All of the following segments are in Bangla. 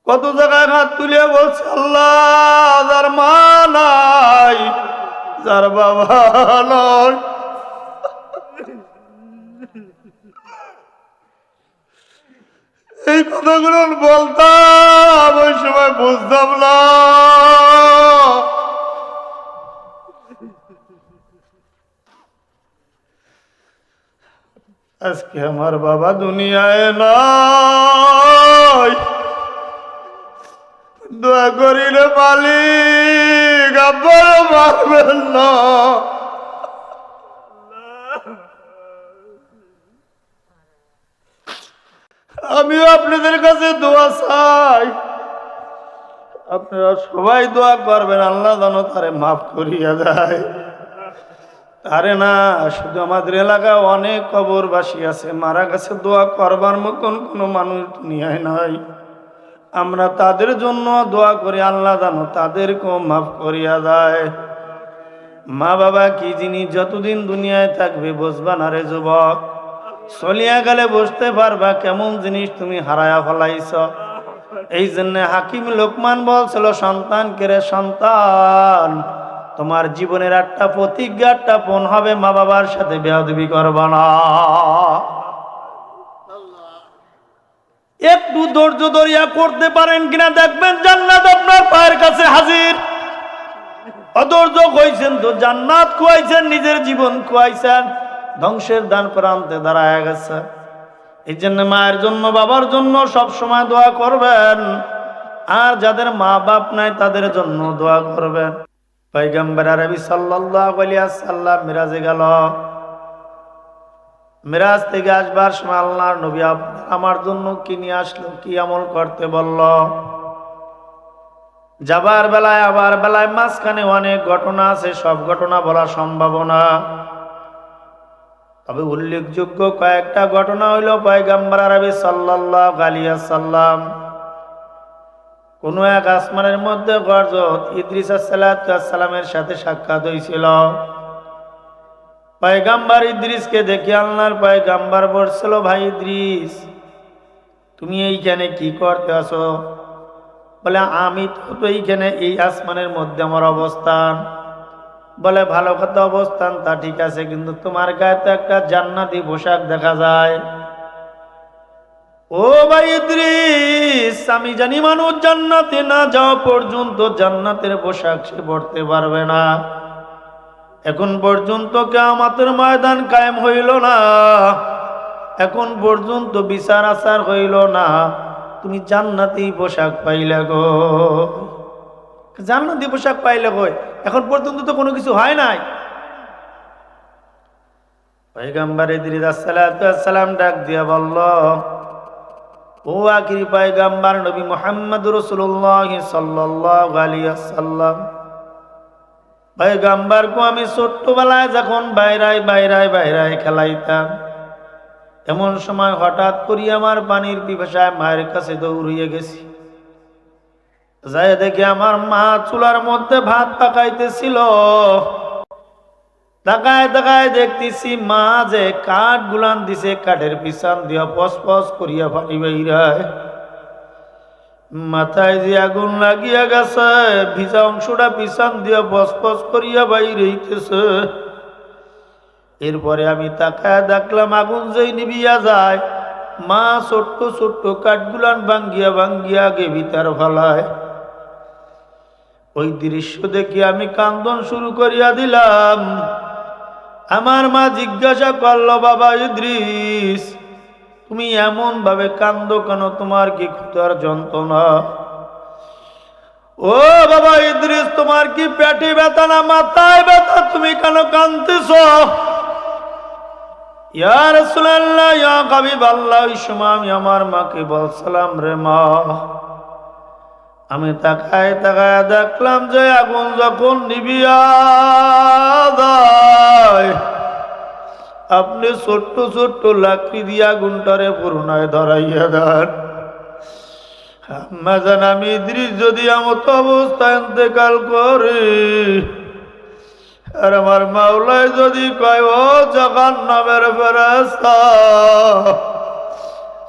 কত জায়গায় হাত তুলে বলছে আল্লাহ, যার মা নাই, যার বাবা নয়, এই কথাগুলো বলতাম, ওই সময় বুঝতাম না। আজকে আমার বাবা দুনিয়ায় নাই, দোয়া করিলে মালিক আব্বার মারবেন না। আমিও আপনাদের কাছে দোয়া চাই, আপনারা সবাই দোয়া করবেন আল্লাহ যেন তারে মাফ করিয়া দেয়। আরে না, শুধু আমাদের এলাকায় অনেক কবরবাসী আছে, মারা গেছে, দোয়া করবার মতন কোনো মানুষ দুনিয়ায় নাই। আমরা তাদের জন্য দোয়া করি আল্লাহ যেন তাদেরকেও মাফ করিয়া দেয়। মা বাবা কি জিনিস যতদিন দুনিয়ায় থাকবে বুঝবা না রে যুবক, চলিয়া গেলে বুঝতে পারবা কেমন জিনিস তুমি হারায়া ফেলাইছ। এই জন্য হাকিম লোকমান বলছিল, সন্তানকে রে সন্তান, তোমার জীবনের একটা প্রতিজ্ঞা, একটা পণ হবে, মা বাবার সাথে বেয়াদবি করবা না। একটু ধৈর্য ধরিয়া করতে পারেন কিনা দেখবেন জান্নাত আপনার পায়ের কাছে হাজির। অধৈর্য হইছেন তো জান্নাত খুয়াইছেন, নিজের জীবন খুয়াইছেন, ধ্বংসের দান প্রান্তে দাঁড়ায় গেছে। এই জন্য মায়ের জন্য বাবার জন্য সব সময় দোয়া করবেন, আর যাদের মা বাপ নাই তাদের জন্য দোয়া করবেন। পয়গম্বর আরবি সাল্লাল্লাহু আলাইহি ওয়াসাল্লাম মিরাজে গেল। মিরাজ থেকে আসবার সময় আল্লাহর নবী আমার জন্য কি নিয়ে আসলো, কি আমল করতে বলল। যাবার বেলায় আবার বেলায় মাঝখানে অনেক ঘটনা আছে, সব ঘটনা বলা সম্ভব না, তবে উল্লেখযোগ্য কয়েকটা ঘটনা হইল পয়গম্বর আরবি সাল্লাল্লাহু আলাইহি ওয়াসাল্লাম কোন এক আসমানের মধ্যে হযরত ইদ্রিস আলাইহিস সালামের সাথে সাক্ষাৎ হয়েছিল। পয়গম্বর ইদ্রিসকে দেখে আল্লাহর পয়গম্বর বলছিল, ভাই ইদ্রিস, তুমি এইখানে কি করতে আসো? বলে, আমি তো এইখানে এই আসমানের মধ্যে আমার অবস্থান। বলে, ভালো কথা, অবস্থান তা ঠিক আছে, কিন্তু তোমার গায়ে তো একটা জান্নাতি পোশাক দেখা যায়। ও ভাই ইদ্রিস, আমি জানি মানুষ জান্নাতে না যাওয়া পর্যন্ত জান্নাতের পোশাক সে পরতে পারবে না। এখন পর্যন্ত কিয়ামতের ময়দান কায়েম হইল না, এখন পর্যন্ত বিচার আচার হইল না, তুমি জান্নাতি পোশাক পাইলে গো, জান্নাতি পোশাক পাইলে গো, এখন পর্যন্ত তো কোনো কিছু হয় নাই। পয়গম্বর ইদ্রিস আলাইহিস সালাম ডাক দিয়া বলল, ও আখিরি পয়গম্বর নবী মুহাম্মদুর রাসূলুল্লাহ সাল্লাল্লাহু আলাইহি ওয়াসাল্লাম, পয়গম্বরকে আমি ছোট্টবেলায় যখন বাইরায় খেলাইতাম, এমন সময় হঠাৎ করি আমার পানির পিপাসায় মায়ের কাছে দৌড়িয়ে গেছি। যাই দেখি আমার মা চুলার মধ্যে ভাত পাকাইতেছিল। তাকায় তাকায় দেখতেছি মা যে কাঠ গুলান দিছে, কাঠের পিছন দিয়া পস করিয়া পানি বাইরায়, মাথায় যে আগুন লাগিয়া গেছে, ভিজা অংশটা পিছন দিয়া পস করিয়া বাইরে হইতেছে। এরপরে আমি তাকায় দেখলাম আগুন যেই নিবিয়া যায়, মা ছোট্ট ছোট্ট কাঠগুলান ভাঙ্গিয়া আগে ভিতর ফেলায়। ওই দৃশ্য দেখি আমি কান্দন শুরু করিয়া দিলাম। আমার মা জিজ্ঞাসা করলো, বাবা ইদ্রিস, তুমি এমন ভাবে কান্দো কেন? তোমার কি ক্ষুধার যন্ত্রণা? ও বাবা ইদ্রিস, তোমার কি পেটে ব্যথা না মাথায় ব্যথা? তুমি কেন কাঁদতেছ? ইয়া রাসূলুল্লাহ, ইয়া হাবিবাল্লাহ, ওই সময় আমি আমার মাকে বলছিলাম, রে মা, আমি তাকায় দেখলাম যে আগুন যখন নিভিয়া যায়, আপনি ছোট্ট ছোট্ট লাকড়ি দিয়া আগুনটারে পুরোনায় ধরাইয়া দেন। আম্মা জান, আমি ইদ্রিস যদি এমত অবস্থায় ইন্তেকাল করে, আর আমার মাওলায় যদি কয়, ও জাহান্নামের ফেরেশতা,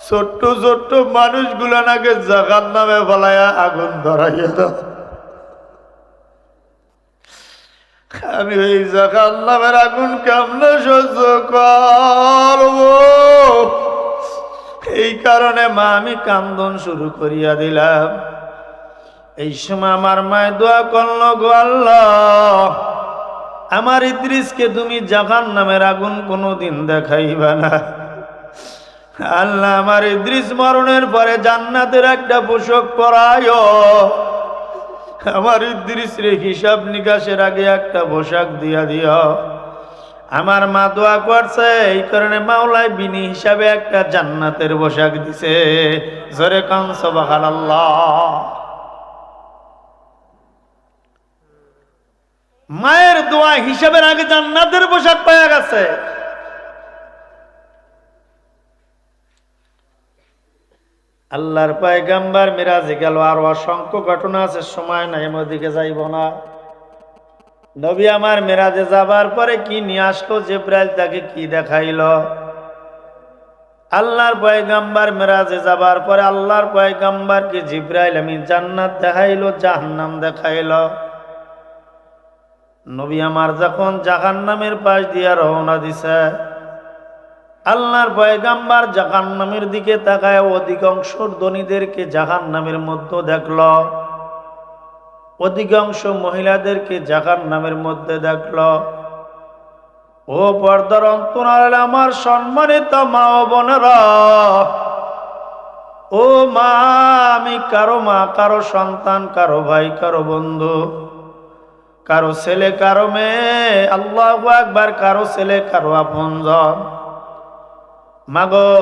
ছোট্ট ছোট্ট মানুষগুলো নাকি জাহান্নামে ফলাইয়া আগুন ধরাইয়া দাও। আমি এই জাহান্নামের আগুন কেমনে সহ্য করব? এই কারণে মা আমি কান্দন শুরু করিয়া দিলাম। এই সময় আমার মায় দোয়া করলো, গো আল্লাহ, আমার ইদ্রিসকে তুমি জাহান্নামের আগুন কোনোদিন দেখাইবা না। আল্লাহ, আমার ইদ্রিস মরণের পরে জান্নাতের একটা পোশাক পরায়। আমার ইদ্রিসের হিসাব নিকাশের আগে একটা পোশাক দিয়া দিও। আমার মা দোয়া করছে, এই কারণে মাওলাই বিনি হিসাবে একটা জান্নাতের পোশাক দিছে। জোরে কান সুবহানাল্লাহ। মায়ের দোয়া হিসাবের আগে জান্নাতের পোশাক পাওয়া গেছে। আল্লাহর পয়গম্বর মিরাজে গেল, আর অসংখ্য ঘটনা আছে, সময় নাই, ওদিকে যাইব না। নবী আমার মিরাজে যাবার পরে কি নিয়ে আসলো, জিবরাইল তাকে কি দেখাইলো? আল্লাহর পয়গম্বর মিরাজে যাবার পরে আল্লাহর পয়গম্বরকে জিবরাইল আমি জান্নাত দেখাইলো, জাহান্নাম দেখাইলো। নবী আমার যখন জাহান্নামের পাশ দিয়া রওনা দিছে, আল্লাহর পয়গম্বর জাহান্নামের দিকে তাকায় অধিকাংশ ধনীদেরকে জাহান্নামের মধ্যে দেখলো, অধিকাংশ মহিলাদেরকে জাহান্নামের মধ্যে দেখলো। ও পর্দার অন্তরালে আমার সম্মানিত মা ও বোনেরা, ও মা, আমি কারো মা, কারো সন্তান, কারো ভাই, কারো বন্ধু, কারো ছেলে, কারো মেয়ে, আল্লাহু আকবার, কারো ছেলে, কারো আপনজন। মাগো,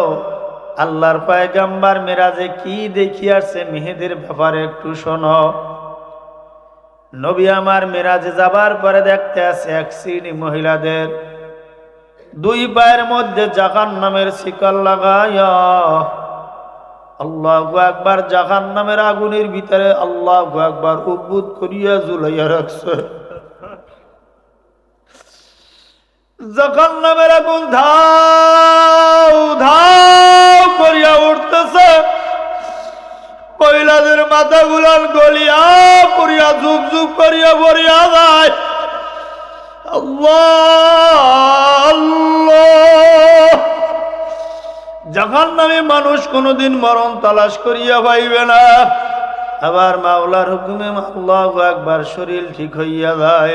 আল্লাহর পয়গম্বর মিরাজে কি দেখিয়াছে মেয়েদের ব্যাপারে একটু শোনো। নবী আমার মিরাজে যাবার পরে দেখতে আছে এক শ্রেণী মহিলাদের দুই পায়ের মধ্যে জাহান্নামের শিকল লাগাইয়া, আল্লাহু আকবার, জাহান্নামের আগুনের ভিতরে আল্লাহু আকবার উদ্বুত করিয়া ঝুলাইয়া রাখছে। জাহান্নামের আগুন ধাও ধাও করিয়া উঠতেছে, মহিলাদের মাথা গুলান গলিয়া পড়িয়া ঝুপ ঝুপ করিয়া পড়িয়া যায়। আল্লাহ আল্লাহ, জাহান্নামে মানুষ কোনোদিন মরণ তালাশ করিয়া পাইবে না। আবার মাওলার হুকুমে আল্লাহু আকবার শরীর ঠিক হইয়া যায়,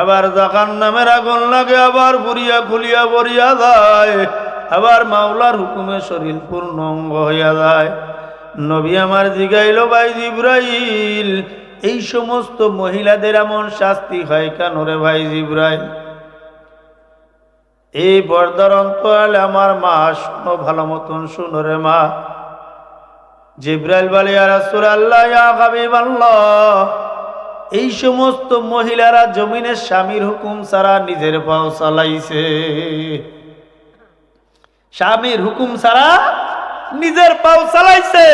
আবার জাহান্নামের আগুন লাগে, আবার পুরিয়া খুলিয়া পড়িয়া যায়, আবার মাওলার হুকুমে শরীর পূর্ণ অঙ্গ হইয়া যায়। নবী আমার জিগাইল, ভাই জিবরাইল, এই সমস্ত মহিলাদের এমন শাস্তি হয় কেন রে ভাই জিবরাইল? এই পর্দার অন্তরালে আমার মা, শোনো, ভালো মতন শোনো রে মা। জিবরাইল বলে, ইয়া রাসূলুল্লাহ, ইয়া হাবিবাল্লাহ, এই সমস্ত মহিলারা জমিনের স্বামীর হুকুম ছাড়া নিজের পাও চালাইছে। স্বামীর হুকুম ছাড়া নিজের পাও চালাইছে।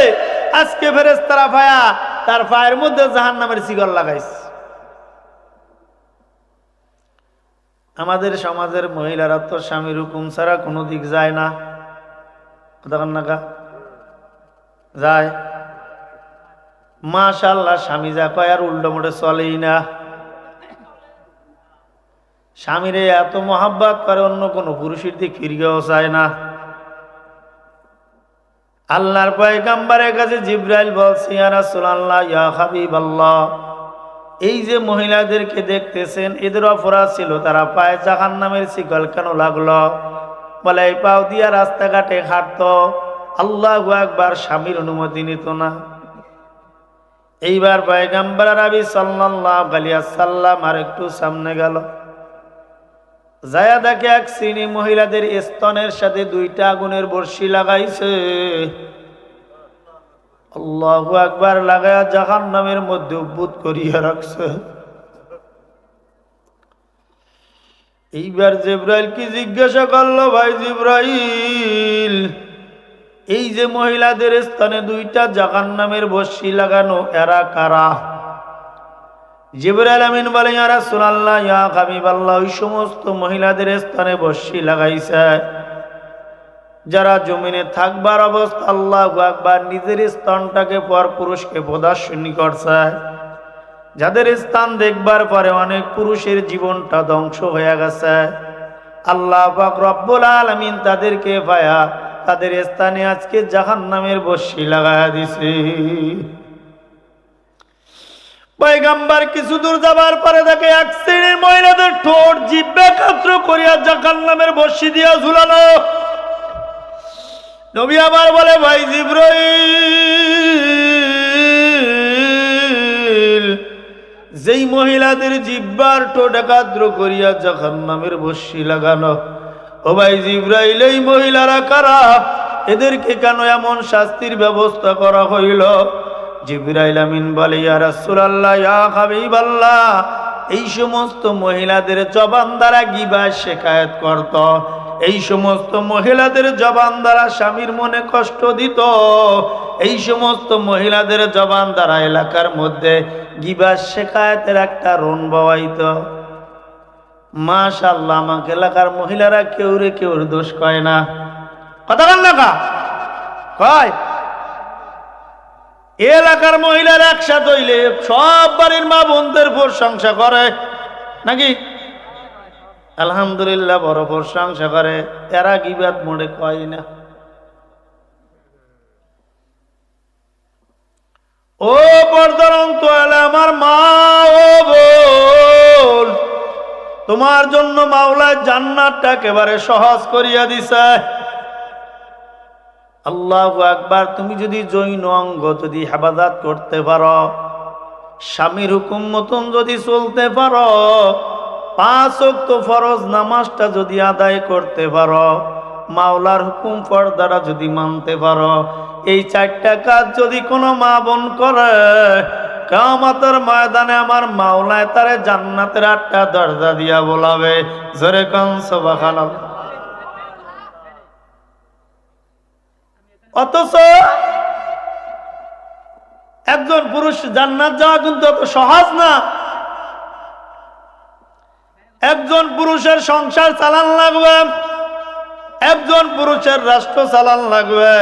আজকে ফেরেশতারা পায়া তার পায়ের মধ্যে জাহান্নামের শিকল লাগাইছে। আমাদের সমাজের মহিলারা তো স্বামীর হুকুম ছাড়া কোনো দিক যায় না, কথা কন না কা? যায়? মাশাআল্লাহ, স্বামী যা কয় আর উল্টো মোটে চলেই না। স্বামীরে এত মহাব্বত করে, অন্য কোনো পুরুষের দিক ফিরগেও চায় না। আল্লাহর পয়গম্বরের কাছে জিবরাইল বলছে, ইয়া রাসূলুল্লাহ, ইয়া হাবিবাল্লাহ, এই যে মহিলাদেরকে দেখতেছেন, এদের অপরাধ ছিল তারা পায়ে জাহান্নামের শিকল কেন লাগলো? বলে, এই পাও দিয়া রাস্তাঘাটে হাঁটতো, আল্লাহু আকবার, স্বামীর অনুমতি নিত না। এইবার পয়গম্বর আরবি সাল্লাল্লাহু আলাইহি ওয়াসাল্লাম আর একটু সামনে গেল, যায়া দেখে এক শ্রেণী মহিলাদের স্তনের সাথে দুইটা আগুনের বর্ষি লাগাইছে। আল্লাহু আকবার, লাগায়া জাহান্নামের মধ্যে উদ্বুত করিয়া রাখছে। এইবার জিবরাইল কি জিজ্ঞাসা করলো, ভাই জিবরাইল, এই যে মহিলাদের স্থানে দুইটা জাহান্নামের বর্ষি লাগানো, এরা কারা? জিবরাইল আমিন বলে, ইয়া রাসূলুল্লাহ, ইয়া হাবিবাল্লাহ, ওই সমস্ত মহিলাদের স্থানে বর্ষি লাগাইছে যারা জমিনে থাকবার অবস্থা আল্লাহু আকবার নিজের স্থানটাকে পর পুরুষকে প্রদর্শনী করছে, যাদের স্থান দেখবার পরে অনেক পুরুষের জীবনটা ধ্বংস হয়ে গেছে, আল্লাহ পাক রব্বুল আলামিন তাদেরকে পায়া তাদের স্থানে আজকে জাহান্নামের বর্ষি লাগায়া দিছে। পয়গম্বর কিছু দূর যাবার পরে দেখে এক শ্রেণীর মহিলাদের ঠোঁট জিহ্বা কাতর করিয়া জাহান্নামের বর্ষি দিয়া ঝুলানো। নবী আবার বলে, ভাই জিবরাইল, যেই মহিলাদের জিহ্বার ঠোঁট কাতর করিয়া জাহান্নামের বর্ষি লাগানো, ও ভাই জিবরাইল, এই মহিলারা কারা? এদেরকে কেন এমন শাস্তির ব্যবস্থা করা হইল? জিবরাইল আমিন বলে, ইয়া রাসূলুল্লাহ, ইয়া হাবিবাল্লাহ, এই সমস্ত মহিলাদের জবান দ্বারা গীবা শিকায়াত করত, এই সমস্ত মহিলাদের জবান দ্বারা স্বামীর মনে কষ্ট দিত, এই সমস্ত মহিলাদের জবান দ্বারা এলাকার মধ্যে গীবা শিকায়াতের একটা রণ বওয়াইত। মাশাআল্লাহ, আমাকে এলাকার মহিলারা কেউর দোষ কয় না। কথা বল না কা কয়? এলাকার মহিলারা একসাথে হইলে সব বাড়ির মা বোনদের প্রশংসা করে নাকি? আলহামদুলিল্লাহ, বড় প্রশংসা করে। এরা গীবাত মোড়ে কয় না। ও পর্দার অন্তরালে আমার মা ও বোন, তোমার জন্য মাওলা জান্নাতটা একেবারে সহজ করিয়া দিছে। আল্লাহু আকবার। তুমি যদি জৈন অঙ্গ যদি হেফাজত করতে পারো, স্বামীর হুকুম মতন যদি চলতে পারো, 5 ওয়াক্ত ফরজ নামাজটা যদি আদায় করতে পারো, মাওলার হুকুম পর্দাটা যদি মানতে পারো, এই 4টা কাজ যদি কোনো মা বোন করে, কিয়ামতের ময়দানে আমার মাওলায় তারে জান্নাতের 8টা দরজা দিয়া বলাবে। জোরে কোন সুবহানাল্লাহ। অথচ একজন পুরুষ জান্নাত যাওয়া কিন্তু অত সহজ না। একজন পুরুষের সংসার চালান লাগবে, একজন পুরুষের রাষ্ট্র চালান লাগবে,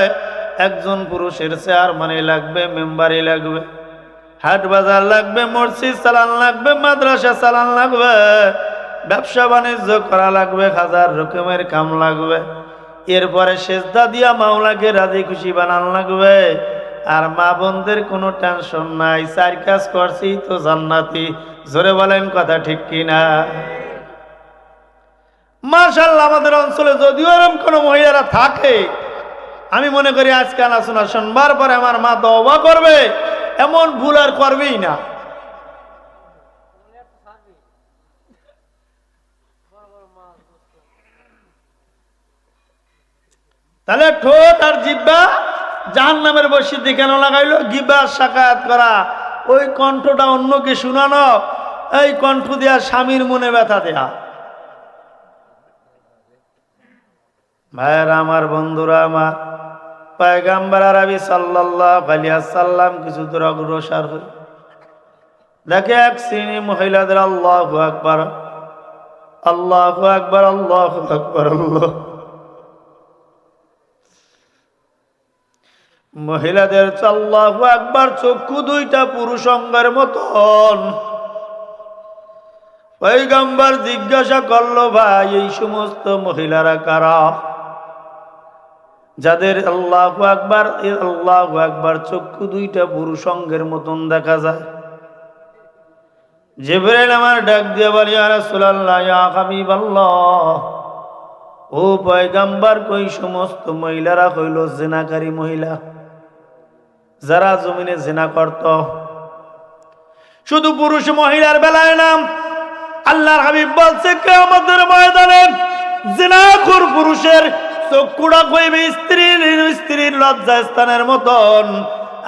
একজন পুরুষের চেয়ারম্যানই লাগবে, মেম্বারই লাগবে, হাট বাজার লাগবে, মসজিদ চালান লাগবে, মাদ্রাসা চালান লাগবে, ব্যবসা বাণিজ্য করা লাগবে, 1000 রকমের কাম লাগবে। এরপরে সেজদা দিয়া মাওলাকে রাজি খুশি বানান লাগবে। আর মা বোনদের কোনো টেনশন নাই, 4 কাজ করছি তো জান্নাতি। জোরে বলেন কথা ঠিক কিনা? মাশাআল্লাহ, আমাদের অঞ্চলে যদিও এরকম কোনো মহিলারা থাকে, আমি মনে করি আজকে আলোচনা শুনবার পরে আমার মা তওবা করবে, এমন ভুল আর করবেই না। তাহলে ঠোঁট আর জিহ্বা জাহান্নামের বর্ষিতে কেন লাগাইলো? গিবা সাকায়াত করা, ওই কণ্ঠটা অন্যকে শোনানো, এই কণ্ঠ দেয়া স্বামীর মনে ব্যথা দেয়া। ভাইয়েরা আমার, বন্ধুরা আমার, পয়গম্বর আরবি সাল্লাল্লাহু আলাইহি ওয়াসাল্লাম কিছু দূর অগ্রসর হল, দেখে এক শ্রেণী মহিলাদের আল্লাহু আকবার, আল্লাহু আকবার, আল্লাহু আকবার, আল্লাহ। মহিলাদের আল্লাহু আকবার চক্ষু 2টা পুরুষ অঙ্গের মতন। পয়গম্বর জিজ্ঞাসা করলো, ভাই এই সমস্ত মহিলারা কারা যাদের আল্লাহু আকবার চক্ষু 2টা পুরুষ অঙ্গের মতন দেখা যায়? জিবরাইল আমার ডাক দিয়ে বলে, ইয়া রাসূলুল্লাহ, ইয়া হাবিবাল্লাহ, ও পয়গম্বর, কই সমস্ত মহিলারা হইল জিনাকারী মহিলা, যারা জমিনে জিনা করত। শুধু পুরুষ মহিলার বেলায় নাম, আল্লাহর হাবিব বলছে কিয়ামতের ময়দানে জিনাখোর পুরুষের চক্ষুটা কইবে স্ত্রীর লজ্জা স্থানের মতন,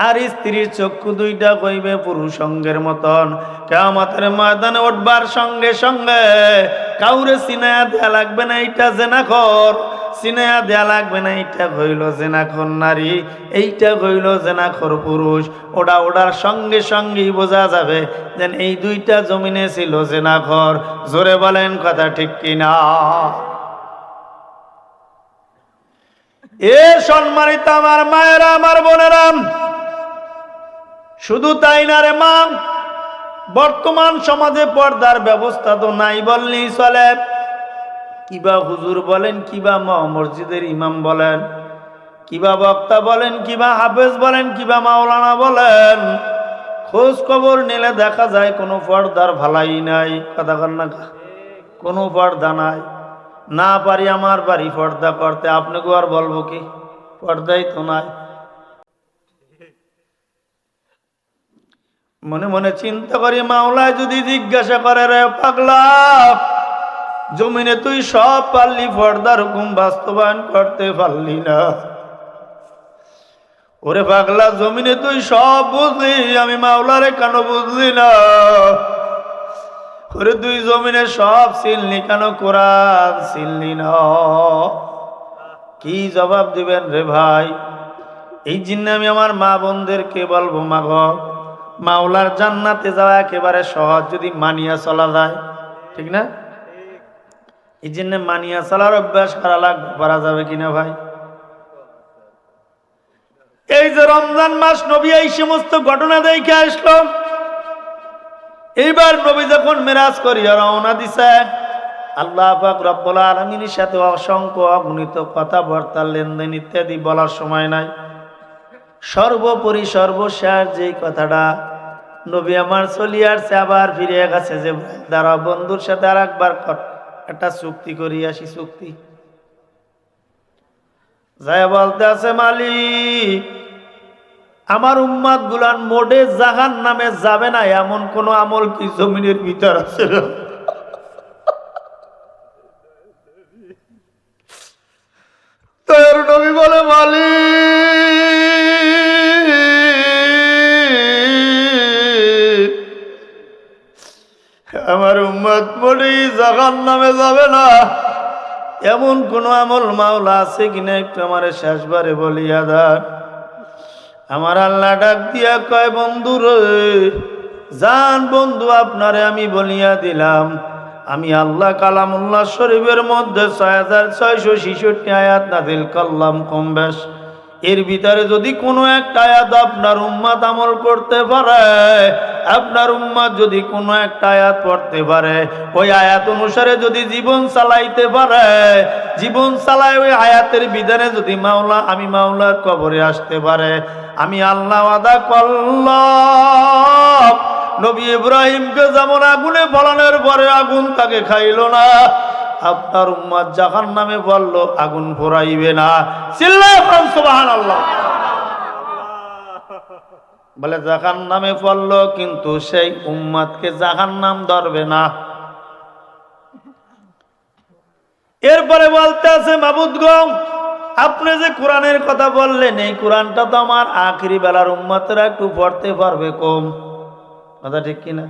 আর স্ত্রীর চক্ষু 2টা কইবে পুরুষ অঙ্গের মতন। কিয়ামতের ময়দানে উঠবার সঙ্গে সঙ্গে কাউরে চিনায়া দেয়া লাগবে না এইটা জিনাখোর, চিনায়া দেয়া লাগবে না এইটা হইল জিনাখোর নারী, এইটা হইল জিনাখোর পুরুষ। ওটার সঙ্গে সঙ্গেই বোঝা যাবে যে এই 2টা জমিনে ছিল জিনাখোর। জোরে বলেন কথা ঠিক কিনা? এ সম্মানিত আমার মায়েরা, আমার বোনেরা, শুধু তাই না রে মা, বর্তমান সমাজে পর্দার ব্যবস্থা তো নাই বললেই চলে। কিবা হুজুর বলেন, কিবা মসজিদের ইমাম বলেন, কিবা বক্তা বলেন, কিবা হাফেজ বলেন, কিবা মাওলানা বলেন, খোঁজ খবর নিলে দেখা যায় কোনো পর্দার ভালাই নাই। কথা কন না, কোনো পর্দা নাই। না পারি আমার বাড়ি পর্দা করতে, আপনাকে আর বলবো কি, পর্দাই তো নাই। মনে মনে চিন্তা করি, মাওলায় যদি জিজ্ঞাসা করে, রে পাগলা, জমিনে তুই সব পারলি, পর্দার হুকুম বাস্তবায়ন করতে পারলি না। ওরে পাগলা, জমিনে তুই সব বুঝলি, আমি মাওলারে কেন বুঝলি না? ওরে তুই জমিনে সব চিনলি, কেন কোরআন চিনলি না? কি জবাব দিবেন রে ভাই? এই জন্য আমি আমার মা বোনদেরকে বলবো, মা গো, মাওলার জান্নাতে যাওয়া একেবারে সহজ যদি মানিয়া চলা যায়, ঠিক না? এই জন্য মানিয়া চলার অভ্যাস করা লাগবে, পারা যাবে কিনা ভাই? এই যে রমজান মাস, নবী এই সমস্ত ঘটনা দেখে আসলো। এইবার নবী যখন মেরাজ করিয়া রওনা দিছে, আল্লাহ পাক রব্বুল আলামিনের সাথে অসংখ্য অগণিত কথাবার্তা, লেনদেন ইত্যাদি বলার সময় নাই। সর্বোপরি সর্বশেষ যেই কথাটা নবী আমার চলিয়ে আসছে, আবার ফিরে গেছে যে দ্বারা বন্ধুর সাথে আর একবার একটা চুক্তি করি আসি। চুক্তি যায় বলতে আছে, মালিক, আমার উম্মাদ গুলান মোডে জাহান নামে যাবে না এমন কোন আমল কি জমিনের ভিতর আছে? তোর নবী বলে, মালিক, আমার উম্মাদ মোটেই জাহান নামে যাবে না এমন কোন আমল মাওলা আছে কিনা একটু আমারে শেষবারে বলিয়া দেন। আমার আল্লাহ ডাক দিয়া কয়, বন্ধু রে, জান বন্ধু, আপনারে আমি বলিয়া দিলাম, আমি আল্লাহ কালামুল্লাহ শরীফের মধ্যে 6666 আয়াত নাযিল করলাম কম বেশ। এর ভিতরে যদি কোনো একটা আয়াত আপনার উম্মত আমল করতে পারে, আপনার উম্মত যদি কোনো একটা আয়াত পড়তে পারে, ওই আয়াত অনুসারে যদি জীবন চালাইতে পারে, জীবন চালায় ওই আয়াতের বিধানে যদি আমি মাওলার কবরে আসতে পারে, আমি আল্লাহ ওয়াদা করলাম, নবী ইব্রাহিমকে যেমন আগুনে ফলানোর পরে আগুন তাকে খাইল না, আপনার উম্মত জাহান্নামে পড়লো, আগুন পোড়াইবে না। চিল্লায়ে বলেন সুবহানাল্লাহ। বলে জাহান্নামে পড়লো, কিন্তু সেই উম্মতকে জাহান্নাম ধরবে না। এরপরে বলতে আছে, মাবুদ গো, আপনি যে কোরআনের কথা বললেন, এই কোরআনটা তো আমার আখিরি বেলার উম্মতেরা একটু পড়তে পারবে কম। কথা ঠিক কিনা?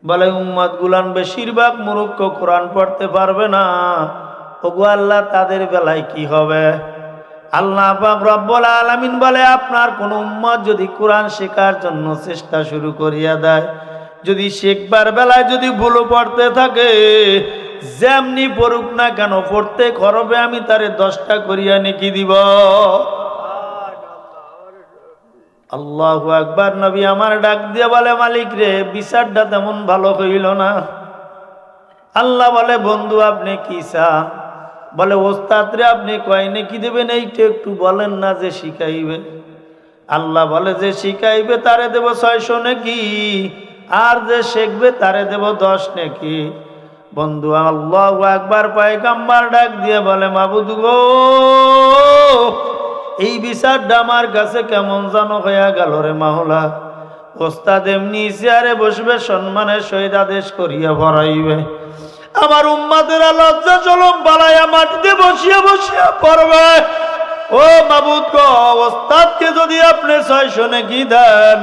বলে উম্মত গুলান বেশিরভাগ মূর্খ, কোরআন পড়তে পারবে না। ওগো আল্লাহ, তাদের বেলায় কি হবে? আল্লাহ পাক রব্বুল আলামিন বলে, আপনার কোন উম্মত যদি কোরআন শেখার জন্য চেষ্টা শুরু করিয়া দেয়, যদি শেখবার বেলায় যদি ভুলও পড়তে থাকে, যেমনি পড়ুক না কেন, পড়তে খরবে আমি তারে 10টা করিয়া নেকি দিব। আল্লাহু আকবার। নবী আমার ডাক দিয়ে বলে, মালিক রে, বিচারটা তেমন ভালো হইল না। আল্লাহ বলে, বন্ধু আপনি কি চান? বলে, ওস্তাদ রে, আপনি কয় নাকি দেবেন, এইটা একটু বলেন না যে শিখাইবে। আল্লাহ বলে, যে শিখাইবে তারে দেব 600 নাকি, আর যে শিখবে তারে দেব 10 নাকি। বন্ধু আল্লাহু আকবার। পয়গম্বর ডাক দিয়ে বলে, মাবুদ গো, এই বিচারটা আমার কাছে কেমন জানো হইয়া গেল রে মাওলা। ওস্তাদ এমনি চেয়ারে বসবে, সম্মানের সহিত আদেশ করিয়া ভরাইবে, আমার উম্মতেরা লজ্জা চলম বালাইয়া মাটিতে বসিয়া বসিয়া পড়বে। ও মাবুদ গো, ওস্তাদকে যদি আপনি 600 নেকি দেন,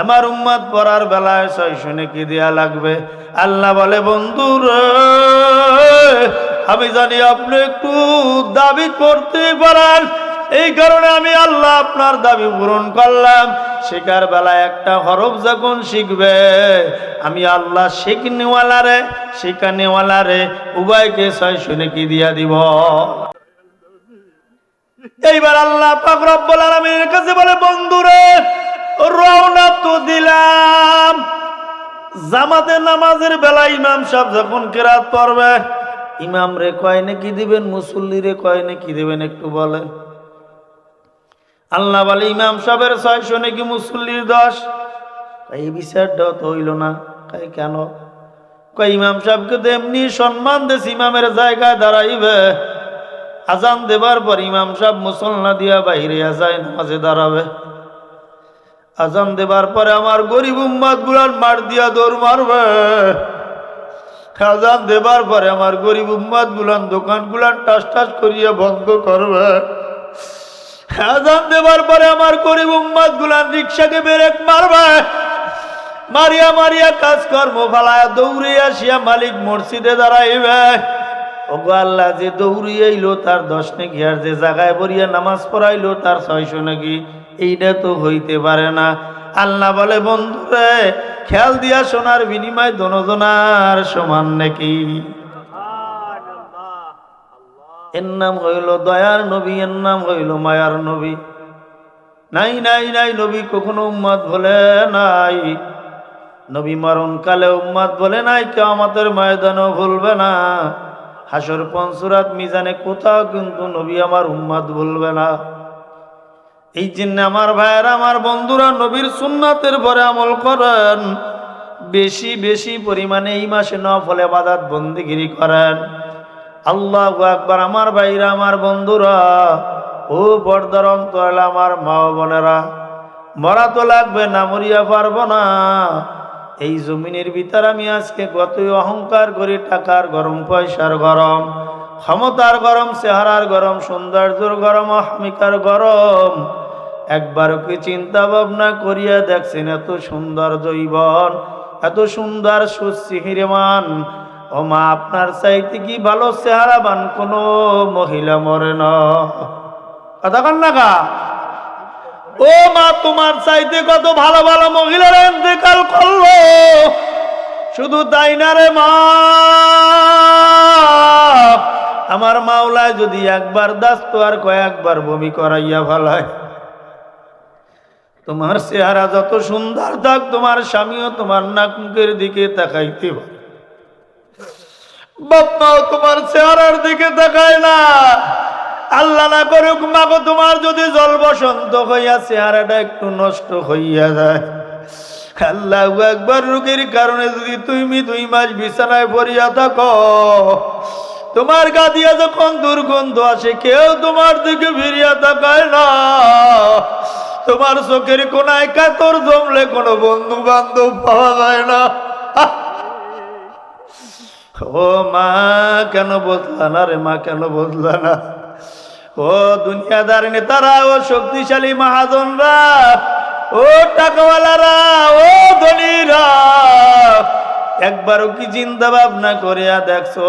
আমার উম্মত পড়ার বেলায় 600 নেকি দেয়া লাগবে। আল্লাহ বলে, বন্ধু রে, আমি জানি আপনি একটু দাবি করতে পারেন, এই কারণে আমি আল্লাহ আপনার দাবি পূরণ করলাম। শেখার বেলায় একটা হরফ যখন শিখবে, আমি আল্লাহ শিখনেওয়ালারে শিখানেওয়ালারে উভয়কে 600 নেকি দিয়া দিব। এইবার আল্লাহ পাক রব্বুল আলামিনের কাছে বলে, বন্ধুরে রওনা তো দিলাম। জামাতে নামাজের বেলা ইমাম সাহেব যখন কেরাত পড়বে, ইমাম রে কয় নাকি দিবেন, মুসল্লি রে কয় নাকি দিবেন, একটু বলেন। আল্লাহ বলে ইমাম সাহেবের 600 নাকি মুসল্লির 10। এই বিচারটাও তো হইল না। কয় কেন? কয় ইমাম সাহেবকে তো এমনি সম্মান দেশ, ইমামের জায়গায় দাঁড়াইবে, আজান দেবার পর ইমাম সাহেব মুসল্লা দিয়া বাইরে যায় নামাজে দাঁড়াবে। আজান দেবার পরে আমার গরিব উম্মাদ গুলান মার দিয়া দৌড় মারবে। আজান দেবার পরে আমার গরিব উম্মাদ গুলান দোকান গুলান টাস টাস করিয়া বন্ধ করবে। আজান দেবার পরে আমার গরিব উম্মাদ গুলান রিক্সাকে ব্রেক মারবে, মারিয়া মারিয়া কাজকর্ম ফালায়া দৌড়ে আসিয়া মালিক মসজিদে দাঁড়াইবে। ওগো আল্লাহ, যে দৌড়িয়ে আইলো তার 10 নাকি, আর যে জায়গায় বরিয়া নামাজ পড়াইলো তার 600 নাকি। এইটা তো হইতে পারে না। আল্লাহ বলে, বন্ধুরে খেয়াল দিয়া সোনার বিনিময় দনজনার সমান নাকি? এর নাম হইল দয়ার নবী, এর নাম হইল মায়ার নবী। নাই নাই নাই, নবী কখনো উম্মত বলে নাই। নবী মরণকালে উম্মত বলে নাই, কিয়ামতের ময়দানও ভুলবে না। হাসর পঞ্চরাত মিজানে কোথাও কিন্তু নবী আমার উম্মত ভুলবে না। এই জন্য আমার ভাইয়েরা, আমার বন্ধুরা, নবীর সুন্নাতের পরে আমল করেন, বেশি বেশি পরিমাণে এই মাসে নফল ইবাদত বন্দেগী করেন। আল্লাহু আকবার। আমার ভাইরা, আমার বন্ধুরা, ও পর্দার অন্তরাল আমার মা ও বোনেরা, মরা তো লাগবে না, মরিয়া পারবো না। এই জমিনের ভিতর আমি আজকে কতই অহংকার করি, টাকার গরম, পয়সার গরম, ক্ষমতার গরম, চেহারার গরম, সৌন্দর্যের গরম, অহমিকার গরম। একবারও কি চিন্তা ভাবনা করিয়া দেখছেন এত সুন্দর জৈবন, এত সুন্দর সুচিহিরমান? ও মা, আপনার চাইতে কি ভালো চেহারাবান কোনো মহিলা মরে না? কথা কন না কা? ও মা, তোমার চাইতে কত ভালো ভালো মহিলারা ইন্তেকাল করলো। শুধু তাই না রে মা, আমার মাওলায় যদি একবার দাস্ত আর কয়েকবার বমি করাইয়া ফেলায়। তোমার চেহারা যত সুন্দর থাক, তোমার স্বামীও তোমার নাক মুখের দিকে তাকাইতে পারে, বাপ্পাও তোমার চেহারার দিকে তাকায় না। আল্লাহ না করুক মাগো, তোমার যদি জল বসন্ত হইয়া চেহারাটা একটু নষ্ট হইয়া যায়, আল্লাহু আকবার, রোগের কারণে যদি তুমি 2 মাস বিছানায় পড়িয়া থাকো, তোমার গা দিয়া যখন দুর্গন্ধ আসে, কেউ তোমার দিকে ফিরিয়া তাকায় না। তোমার চোখের কোনায় কাতর জমলে কোনো বন্ধু বান্ধব পাওয়া যায় না। ও মা, কেন বদলা না রে মা, কেন বদলা না? ও দুনিয়াদার নেতারা, ও শক্তিশালী মহাজনরা, ও টাকাওয়ালারা, ও ধনীরা, একবারও কি চিন্তা ভাবনা করিয়া দেখছো?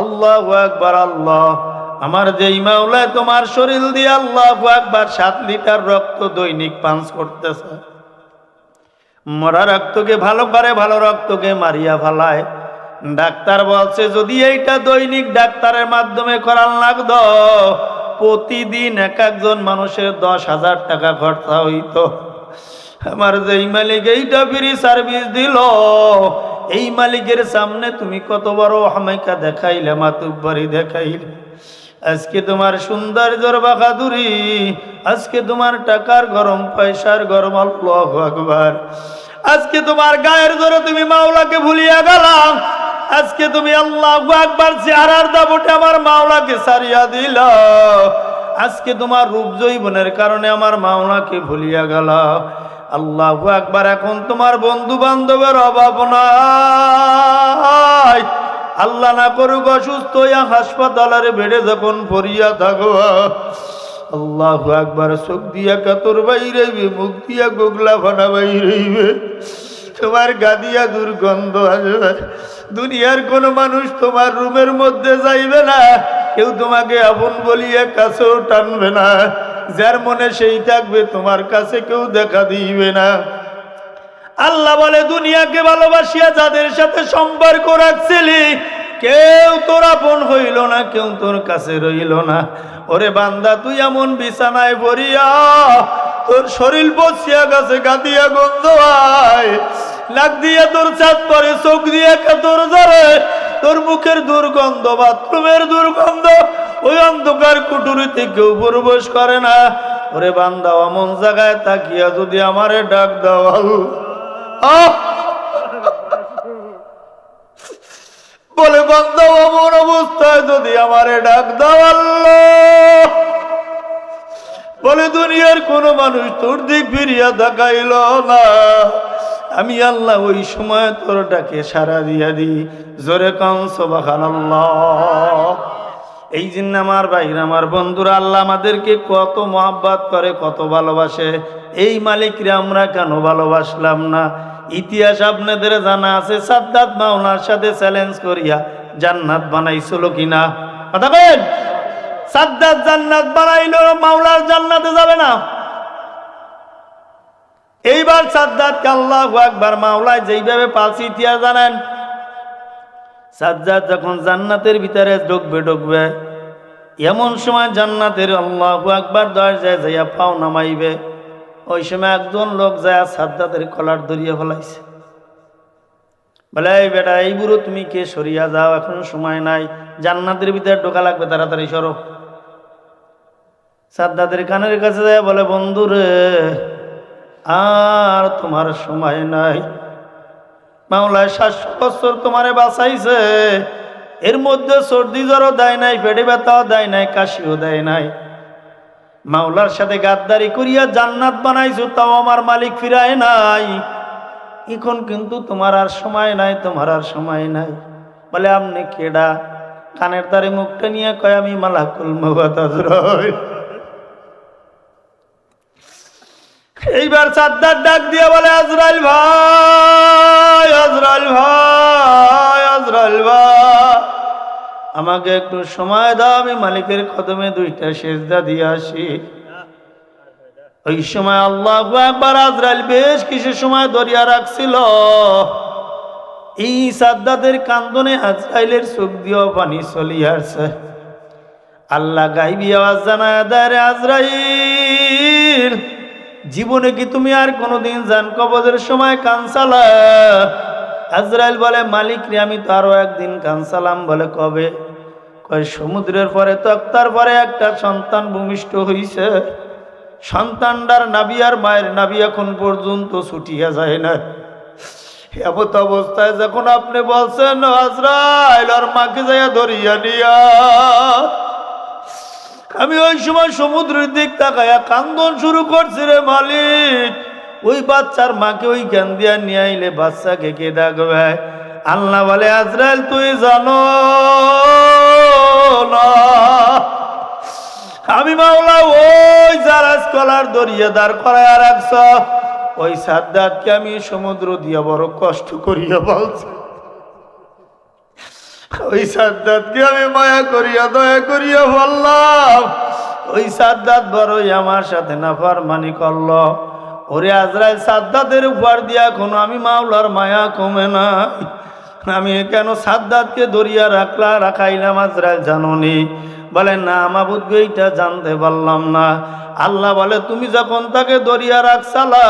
আল্লাহু আকবার। আল্লাহ, আমার যেই মাওলায় তোমার শরীর দিয়ে আল্লাহু আকবার 7 লিটার রক্ত দৈনিক পান করতেছে। মরা রক্তকে ভালো করে, ভালো রক্তকে মারিয়া ফেলায়। ডাক্তার বলছে যদি এইটা দৈনিক ডাক্তারের মাধ্যমে করার লাগতো, প্রতিদিন এক একজন মানুষের 10,000 টাকা খরচা হইতো। আমার যেই মালিক এইটা ফ্রি সার্ভিস দিল, এই মালিকের সামনে তুমি কত বড় হামাইকা দেখাইলে, মাতুব্বারি দেখাইলে। আজকে তোমার সৌন্দর্যের বাহাদুরি, আজকে তোমার টাকার গরম, পয়সার গরম, আল্লাহু আকবার। আজকে তোমার গায়ের জোরে তুমি মাওলাকে ভুলিয়া গেলাম। আজকে তুমি আল্লাহু আকবার চেহারার দাপটে আমার মাওলাকে ছাড়িয়া দিল। আজকে তোমার রূপ জৈবনের কারণে আমার মাওলাকে ভুলিয়া গেল। আল্লাহু আকবার। এখন তোমার বন্ধু বান্ধবের অভাব নাই। আল্লাহ না করুক অসুস্থ হইয়া হাসপাতালের বেডে যখন পড়িয়া থাকবা, আল্লাহু আকবার, চোখ দিয়া কাতর বাইরেইবে, মুখ দিয়া গোগলা ফানা বাইরেইবে, তোমার গাদিয়া দুর্গন্ধ আসবে। দুনিয়ার কোন মানুষ তোমার রুমের মধ্যে যাইবে না, কেউ তোমাকে আপন বলিয়া কাছেও টানবে না। যার মনে সেই থাকবে, তোমার কাছে কেউ দেখা দিবে না। আল্লাহ বলে দুনিয়াকে ভালোবাসিয়া যাদের সাথে সম্পর্ক রাখছিলি, কেউ তোর আপন হইল না, কেউ তোর কাছে রইল না। ওরে বান্দা, তুই এমন বিছানায় পড়িয়া তোর শরীর বসিয়া গেছে, গাদিয়া গন্ধ হয়, নাক দিয়ে তোর ছাদ পরে, চোখ দিয়ে তোর জ্বরে, তোর মুখের দুর্গন্ধ, বাথরুমের দুর্গন্ধ, ওই অন্ধকার কুটুরিতে কেউ প্রবেশ করে না। ওরে বান্দা, অমন জায়গায় তাকিয়া যদি আমারে ডাক দাও, বলে বান্দা অমন অবস্থায় যদি আমারে ডাক দাও আল্লাহ, বলে দুনিয়ার কোন মানুষ তোর দিক ফিরিয়া তাকাইল না, আমি আল্লাহ ওই সময় তোর ডাকে সাড়া দিয়া দিই। জোরে কান সুবহানাল্লাহ। এই জন্য আমার ভাইরা, আমার বন্ধুরা, আল্লাহ আমাদেরকে কত মহব্বত করে, কত ভালোবাসে। এই মালিকরে আমরা কেন ভালোবাসলাম না? ইতিহাস আপনাদের জানা আছে, সাদ্দাত মাওলার সাথে চ্যালেঞ্জ করিয়া জান্নাত বানাইছিল কিনা? কথা বলেন। সাদ্দাত জান্নাত বানাইলো, মাওলার জান্নাতে যাবে না। এইবার সাদ্দাতকে আল্লাহু আকবার, মাওলায় যেইভাবে পালছে ইতিহাস জানেন। সাদ্দাত যখন জান্নাতের ভিতরে ঢুকবে, এমন সময় জান্নাতের আল্লাহু আকবার দরজায় যাইয়া পাও নামাইবে, ওই সময় একজন লোক যায় সাদ্দাতের কলার ধরিয়ে ফেলাইছে। বলে, এই বেটা, এই বুড়ো, তুমি কে? সরিয়া যাও, এখন সময় নাই, জান্নাতের ভিতরে ঢোকা লাগবে, তাড়াতাড়ি সরো। সাদ্দাতের কানের কাছে যায়, বলে, বন্ধু রে, আর তোমার সময় নাই। মাওলায় 700 বছর তোমারে বাঁচাইছে, এর মধ্যে সর্দি জ্বরও দেয় নাই, পেটে ব্যথাও দেয় নাই, কাশিও দেয় নাই। মাওলার সাথে গাদ্দারি করিয়া জান্নাত বানাইছো, তাও আমার মালিক ফিরায় নাই। এখন কিন্তু তোমার আর সময় নাই, তোমার আর সময় নাই। বলে, আপনি কেডা? কানের দ্বারে মুখটা নিয়ে কয়, আমি মালাকুল মওত আজরাইল। এইবার সাদ্দাত ডাক দিয়ে বলে, আজরাইল ভাই, আজরাইল ভাই, আজরাইল ভাই, আমাকে একটু সময় দাও, আমি মালিকের কদমে 2টা সেজদা দিয়ে আসি। ওই সময় আল্লাহু আকবার, আজরাইল বেশ কিছু সময় ধরিয়া রাখছিল। এই সাদ্দাতের কান্দনে আজরাইলের চোখ দিয়েও পানি চলিয়া আসছে। আল্লাহ গাইবি আওয়াজ জানায় দেয়, রে আজরাইল, জীবনে কি তুমি আর কোনোদিন জান কবজের সময় কানসালা? আজরাইল বলে, মালিক রে, আমি তো আরো একদিন কানসালাম। বলে, কবে? কয়, সমুদ্রের পরে তক্তার পরে একটা সন্তান ভূমিষ্ঠ হইছে, সন্তানটার নাভি আর মায়ের নাভি এখন পর্যন্ত ছুটিয়া যায় না। এমত অবস্থায় যখন আপনি বলছেন আজরাইল আর মাকে যাইয়া ধরিয়া নিয়া, আমি ওই সময় সমুদ্রের দিক তাকাইয়া কান্দন শুরু করছি, রে মালিক, ওই বাচ্চার মাকে ওই জ্ঞান দিয়া নিয়ে আইলে বাচ্চাকে কে ডাকবে? আল্লাহ বলে, আজরাইল, তুই জানো না, আমি মাওলা ওই জারাজ কলার দরিয়া দাঁড় করাইয়া রাখছ, ওই সাদ্দাতকে আমি সমুদ্র দিয়া বড় কষ্ট করিয়া বলছি, ওই সাদ্দাতকে আমি মায়া করিয়া দয়া করিয়া বললাম, ওই সাদ্দাত বড়ই আমার সাথে নাফরমানি করল। ওরে আজরাইল, সাদ্দাতের উপর দিয়া কোনো আমি মাওলার মায়া কমে না, আমি কেন সাদ্দাতকে দরিয়া রাখাইলাম আজরাইল জানোনি? বলে, না মাবুদ, এইটা জানতে পারলাম না। আল্লাহ বলে, তুমি যখন তাকে দরিয়া রাখছালা,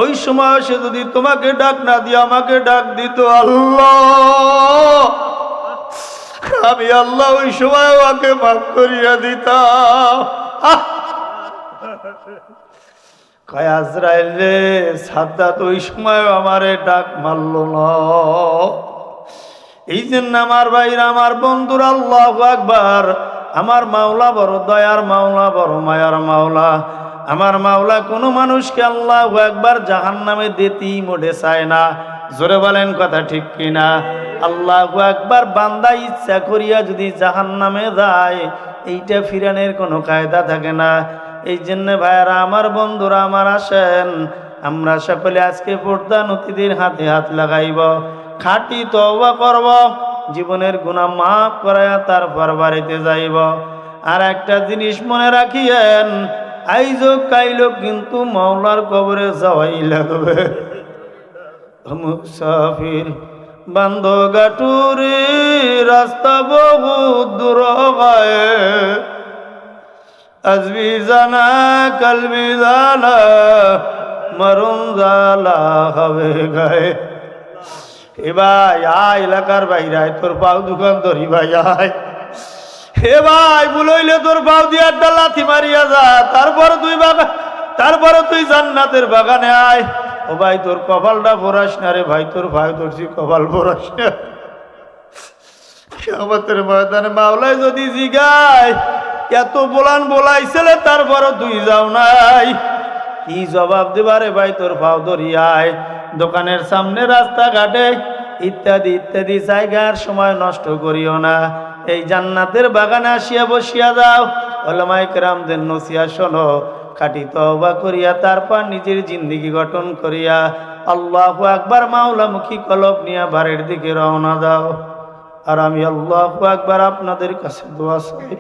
ওই সময় সে যদি তোমাকে ডাক না দিয়ে আমাকে ডাক দিত, আল্লাহ, আমি আল্লাহ ওই সময় ওকে মাফ করিয়া দিতাম। কয়, আজরাইল রে, সাদ্দাত ওই সময় আমারে ডাক মারল না। এই জন্য আমার ভাইরা, আমার বন্ধুরা, আল্লাহু আকবার, আমার মাওলা বড় দয়ার মাওলা, বড় মায়ার মাওলা। আমার মাওলা কোনো মানুষকে আল্লাহু আকবার জাহান্নামে দিতেই মোটে চায় না। জোরে বলেন কথা ঠিক কিনা? আল্লাহু আকবার, বান্দা ইচ্ছা করিয়া যদি জাহান্নামে যায়, এইটা ফিরানের কোনো কায়দা থাকে না। এই জন্য ভাইরা, আমার বন্ধুরা আমার, আসেন আমরা সকলে আজকে পর্দা নদীদের হাতে হাত লাগাইব, খাঁটি তওবা করব, জীবনের গুনাহ মাফ করায়া তারপর বাড়িতে যাইব। আর একটা জিনিস মনে রাখিয়েন, আইজো কাইলো কিন্তু মাওলার কবরে যাওয়াই লাগবে। মুসাফির বান্ধ গাটুরি রাস্তা বহুত দূর গায়ে আজবি জানা কালবি জানা মরুন জালা হবে গায়ে। এ ভাই আয় এলাকার বাইরে তোর পাও দোকান ধরি ভাই আয়। হে ভাই বুলইলে তোর পাও দিয়ে একটা লাথি মারিয়া যা, তারপরে তুই জান্নাতের বাগানে আয়। ও ভাই তোর কপালটা ফোরাস না রে ভাই, তোর ভাই ধরছি কপাল ফোরাস না। আমাদের ময়দানে মাওলায় যদি জিগায় এত বলাইছিলে তারপরও তুই যাও নাই, কি জবাব দেবারে ভাই? তোর পাও ধরিয়ায় দোকানের সামনে রাস্তাঘাটে ইত্যাদি ইত্যাদি জায়গার সময় নষ্ট করিও না। এই জান্নাতের বাগানে আসিয়া বসিয়া যাও, ওলামায়ে কেরামদের নসিহত শোনো, খাঁটি তওবা করিয়া তারপর নিজের জিন্দেগি গঠন করিয়া আল্লাহু আকবার মাওলামুখী কলব নিয়া বাড়ির দিকে রওনা দাও। আর আমি আল্লাহু আকবার আপনাদের কাছে দোয়া চাই।